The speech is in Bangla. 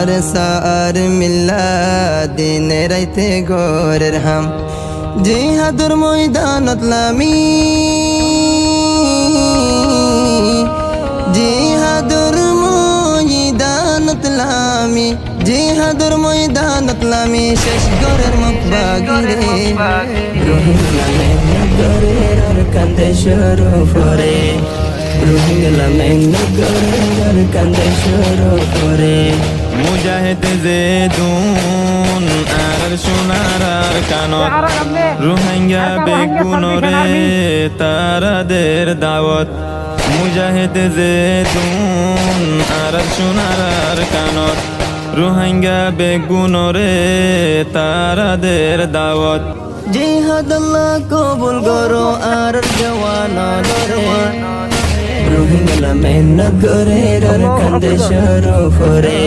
আর সার মিল্লা দিনে রাইতে গোরের হাম জিহাদুর ময়দানত লামি জিহাদুর ময়দানত লামি জিহাদুর ময়দানত লামি শেষ গোরের মুখ বাগিরে রোহিঙ্গা নগরের আর কান্দে শুরু করে রোহিঙ্গা নগরের কান্দে শুরু করে মুজাহিদ জেদুন আর সোনার আর কানত রোহিঙ্গা বেগুনরে তারাদের দাওয়াত মুজাহিদ জেদুন আর সোনার আর কানত রোহিঙ্গা বেগুনরে তারাদের দাওয়াত জিহাদ আল্লাহ কবুল করো আর জওয়ানরে রোহিঙ্গা নগরের আর কান্দে শুরু করে